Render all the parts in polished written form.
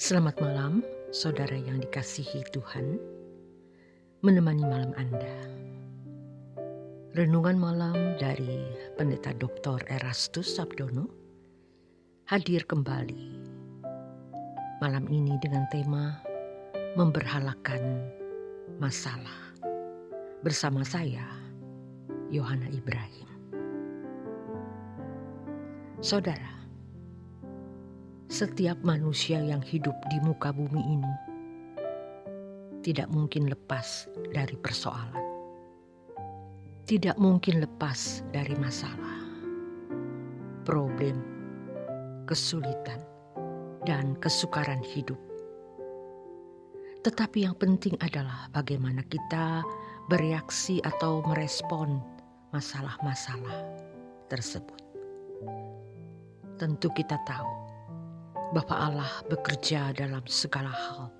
Selamat malam, saudara yang dikasihi Tuhan, menemani malam Anda. Renungan malam dari Pendeta Dr. Erastus Sabdono hadir kembali malam ini dengan tema memberhalakan masalah. Bersama saya, Yohana Ibrahim. Saudara, setiap manusia yang hidup di muka bumi ini tidak mungkin lepas dari persoalan. Tidak mungkin lepas dari masalah, problem, kesulitan, dan kesukaran hidup. Tetapi yang penting adalah bagaimana kita bereaksi atau merespon masalah-masalah tersebut. Tentu kita tahu bahwa Allah bekerja dalam segala hal,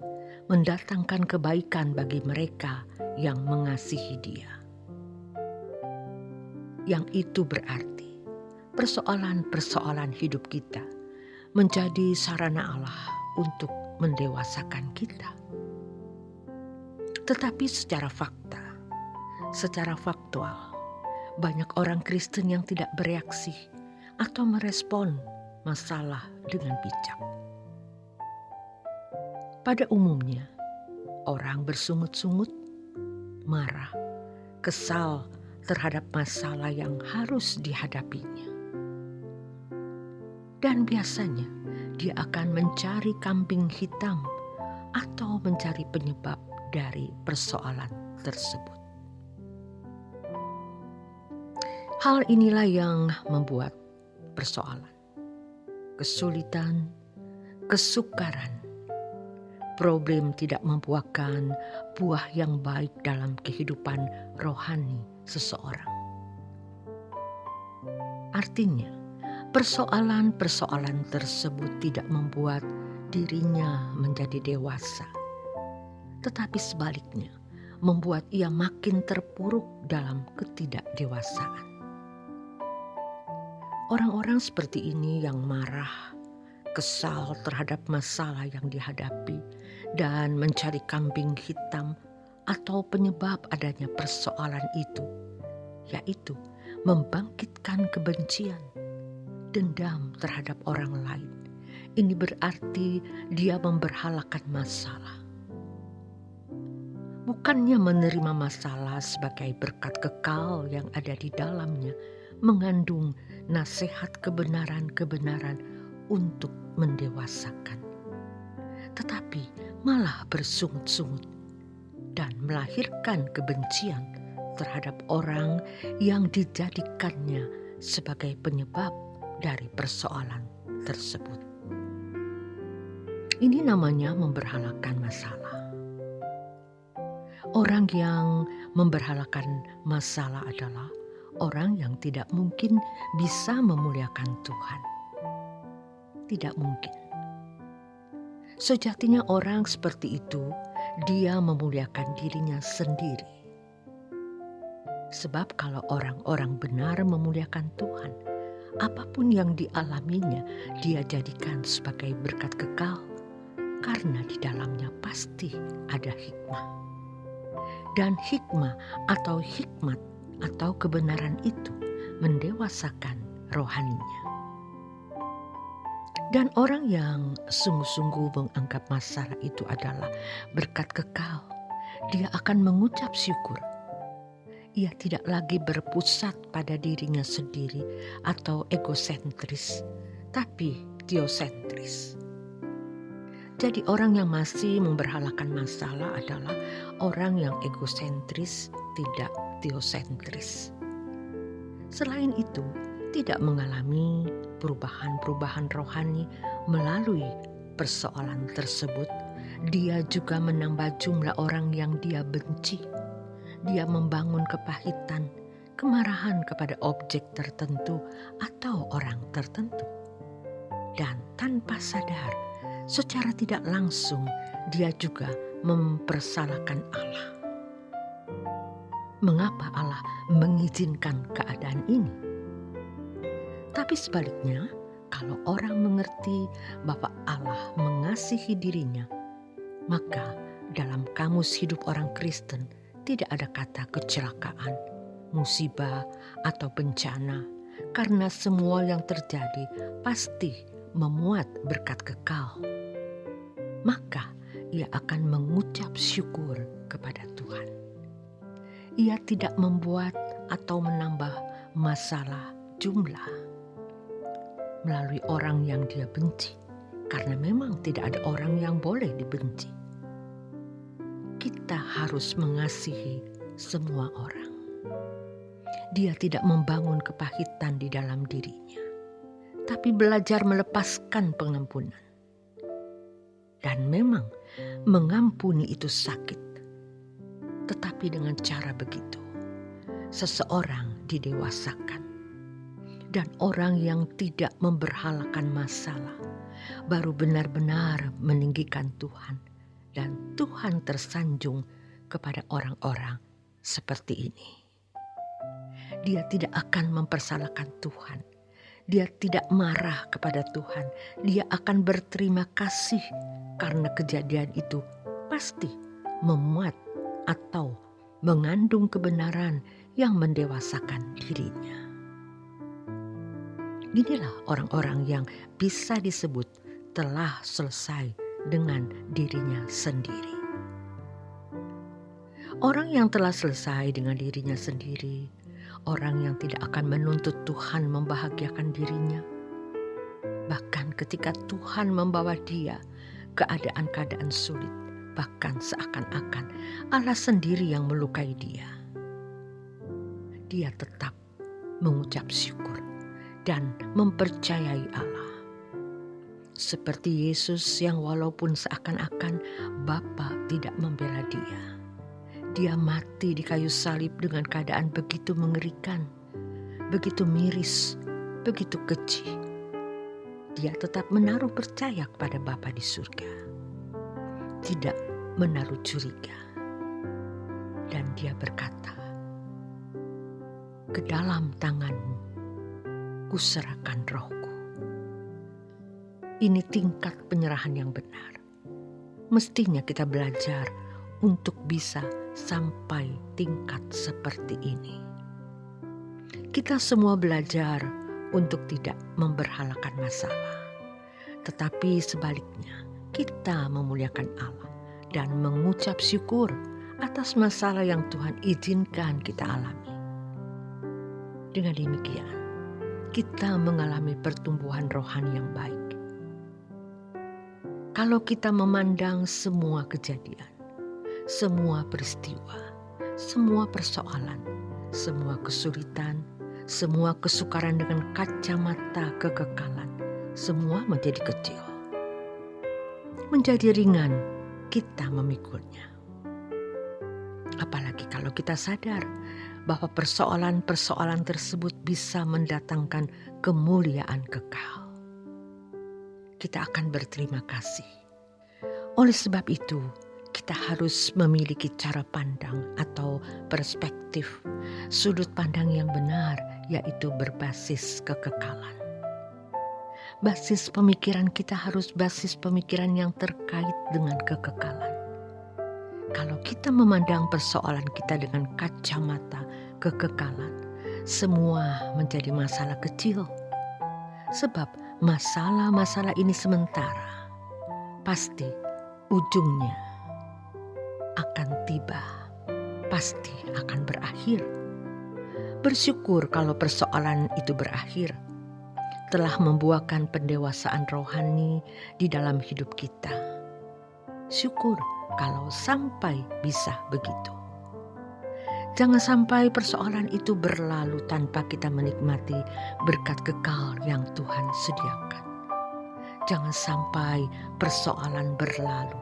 mendatangkan kebaikan bagi mereka yang mengasihi Dia. Yang itu berarti persoalan-persoalan hidup kita menjadi sarana Allah untuk mendewasakan kita. Tetapi secara faktual, banyak orang Kristen yang tidak bereaksi atau merespon masalah dengan bijak. Pada umumnya, orang bersungut-sungut, marah, kesal terhadap masalah yang harus dihadapinya. Dan biasanya dia akan mencari kambing hitam atau mencari penyebab dari persoalan tersebut. Hal inilah yang membuat persoalan, kesulitan, kesukaran, problem tidak membuahkan buah yang baik dalam kehidupan rohani seseorang. Artinya, persoalan-persoalan tersebut tidak membuat dirinya menjadi dewasa, tetapi sebaliknya membuat ia makin terpuruk dalam ketidakdewasaan. Orang-orang seperti ini yang marah, kesal terhadap masalah yang dihadapi, dan mencari kambing hitam atau penyebab adanya persoalan itu, yaitu membangkitkan kebencian, dendam terhadap orang lain. Ini berarti dia memberhalakan masalah. Bukannya menerima masalah sebagai berkat kekal yang ada di dalamnya, mengandung nasihat kebenaran-kebenaran untuk mendewasakan, tetapi malah bersungut-sungut dan melahirkan kebencian terhadap orang yang dijadikannya sebagai penyebab dari persoalan tersebut. Ini namanya memberhalakan masalah. Orang yang memberhalakan masalah adalah orang yang tidak mungkin bisa memuliakan Tuhan. Tidak mungkin. Sejatinya orang seperti itu, dia memuliakan dirinya sendiri. Sebab kalau orang-orang benar memuliakan Tuhan, apapun yang dialaminya, dia jadikan sebagai berkat kekal, karena di dalamnya pasti ada hikmah. Dan hikmah atau hikmat atau kebenaran itu mendewasakan rohaninya. Dan orang yang sungguh-sungguh menganggap masalah itu adalah berkat kekal, dia akan mengucap syukur. Ia tidak lagi berpusat pada dirinya sendiri atau egosentris, tapi teosentris. Jadi orang yang masih memberhalakan masalah adalah orang yang egosentris, tidak teosentris. Selain itu, tidak mengalami perubahan-perubahan rohani melalui persoalan tersebut. Dia juga menambah jumlah orang yang dia benci. Dia membangun kepahitan, kemarahan kepada objek tertentu atau orang tertentu. Dan tanpa sadar, secara tidak langsung dia juga mempersalahkan Allah. Mengapa Allah mengizinkan keadaan ini? Tapi sebaliknya, Kalau orang mengerti bahwa Allah mengasihi dirinya, maka dalam kamus hidup orang Kristen tidak ada kata kecelakaan, musibah, atau bencana, karena semua yang terjadi pasti memuat berkat kekal. Maka ia akan mengucap syukur kepada Tuhan. Ia tidak membuat atau menambah masalah jumlah melalui orang yang dia benci, karena memang tidak ada orang yang boleh dibenci. Kita harus mengasihi semua orang. Dia tidak membangun kepahitan di dalam dirinya, tapi belajar melepaskan pengampunan. Dan memang mengampuni itu sakit, tetapi dengan cara begitu seseorang didewasakan. Dan orang yang tidak memberhalakan masalah baru benar-benar meninggikan Tuhan, dan Tuhan tersanjung kepada orang-orang seperti ini. Dia tidak akan mempersalahkan Tuhan. Dia tidak marah kepada Tuhan. Dia akan berterima kasih karena kejadian itu pasti memuat atau mengandung kebenaran yang mendewasakan dirinya. Inilah orang-orang yang bisa disebut telah selesai dengan dirinya sendiri. Orang yang telah selesai dengan dirinya sendiri, orang yang tidak akan menuntut Tuhan membahagiakan dirinya. Bahkan ketika Tuhan membawa dia keadaan-keadaan sulit, bahkan seakan-akan Allah sendiri yang melukai dia, dia tetap mengucap syukur dan mempercayai Allah. Seperti Yesus yang walaupun seakan-akan Bapa tidak membela dia. Dia mati di kayu salib dengan keadaan begitu mengerikan, begitu miris, begitu keji. Dia tetap menaruh percaya kepada Bapa di surga. Tidak menaruh curiga. Dan dia berkata, "Ke dalam tangan-Mu kuserahkan rohku." Ini tingkat penyerahan yang benar. Mestinya kita belajar untuk bisa sampai tingkat seperti ini. Kita semua belajar untuk tidak memberhalakan masalah, tetapi sebaliknya kita memuliakan Allah dan mengucap syukur atas masalah yang Tuhan izinkan kita alami. Dengan demikian, kita mengalami pertumbuhan rohani yang baik. Kalau kita memandang semua kejadian, semua peristiwa, semua persoalan, semua kesulitan, semua kesukaran dengan kacamata kekekalan, semua menjadi kecil. Menjadi ringan kita memikulnya. Apalagi kalau kita sadar bahwa persoalan-persoalan tersebut bisa mendatangkan kemuliaan kekal. Kita akan berterima kasih. Oleh sebab itu, kita harus memiliki cara pandang atau perspektif, sudut pandang yang benar, yaitu berbasis kekekalan. Basis pemikiran kita harus basis pemikiran yang terkait dengan kekekalan. Kalau kita memandang persoalan kita dengan kacamata kekekalan, semua menjadi masalah kecil. Sebab masalah-masalah ini sementara, pasti ujungnya akan tiba, pasti akan berakhir. Bersyukur kalau persoalan itu berakhir, telah membuahkan pendewasaan rohani di dalam hidup kita. Syukur kalau sampai bisa begitu. Jangan sampai persoalan itu berlalu tanpa kita menikmati berkat kekal yang Tuhan sediakan. Jangan sampai persoalan berlalu,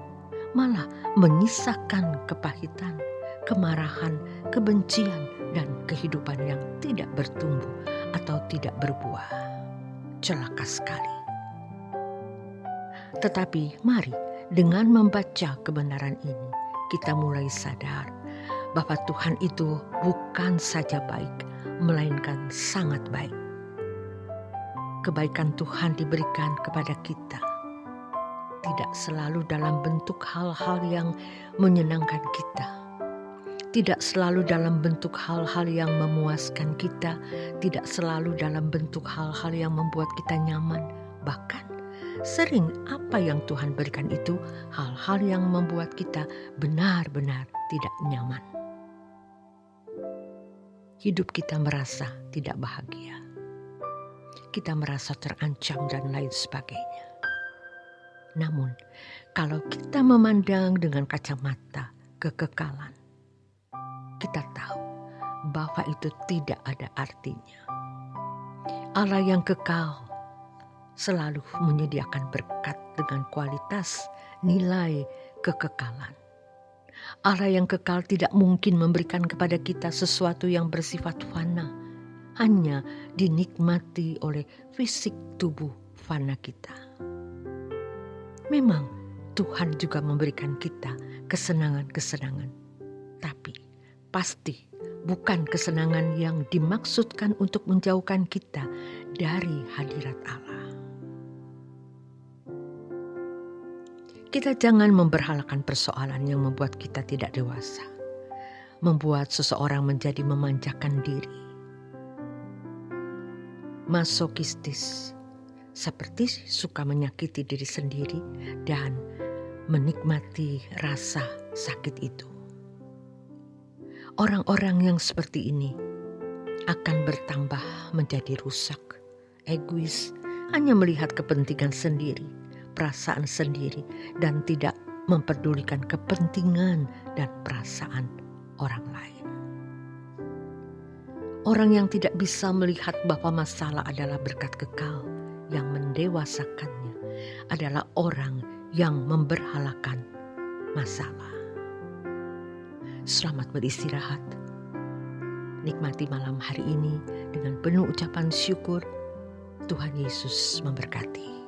malah menyisakan kepahitan, kemarahan, kebencian, dan kehidupan yang tidak bertumbuh atau tidak berbuah. Celaka sekali. Tetapi mari dengan membaca kebenaran ini, kita mulai sadar bahwa Tuhan itu bukan saja baik, melainkan sangat baik. kebaikan Tuhan diberikan kepada kita tidak selalu dalam bentuk hal-hal yang menyenangkan kita, tidak selalu dalam bentuk hal-hal yang memuaskan kita, tidak selalu dalam bentuk hal-hal yang membuat kita nyaman. Bahkan sering apa yang Tuhan berikan itu hal-hal yang membuat kita benar-benar tidak nyaman. Hidup kita merasa tidak bahagia. Kita merasa terancam dan lain sebagainya. Namun, kalau kita memandang dengan kacamata kekekalan, kita tahu bahwa itu tidak ada artinya. Allah yang kekal selalu menyediakan berkat dengan kualitas nilai kekekalan. Allah yang kekal tidak mungkin memberikan kepada kita sesuatu yang bersifat fana, hanya dinikmati oleh fisik tubuh fana kita. Memang Tuhan juga memberikan kita kesenangan-kesenangan, tapi pasti bukan kesenangan yang dimaksudkan untuk menjauhkan kita dari hadirat Allah. Kita jangan memberhalakan persoalan yang membuat kita tidak dewasa, membuat seseorang menjadi memanjakan diri, masokistis, seperti suka menyakiti diri sendiri dan menikmati rasa sakit itu. Orang-orang yang seperti ini akan bertambah menjadi rusak, egois, hanya melihat kepentingan sendiri, perasaan sendiri, dan tidak memperdulikan kepentingan dan perasaan orang lain. Orang yang tidak bisa melihat bahwa masalah adalah berkat kekal yang mendewasakannya adalah orang yang memberhalakan masalah. Selamat beristirahat. Nikmati malam hari ini dengan penuh ucapan syukur. Tuhan Yesus memberkati.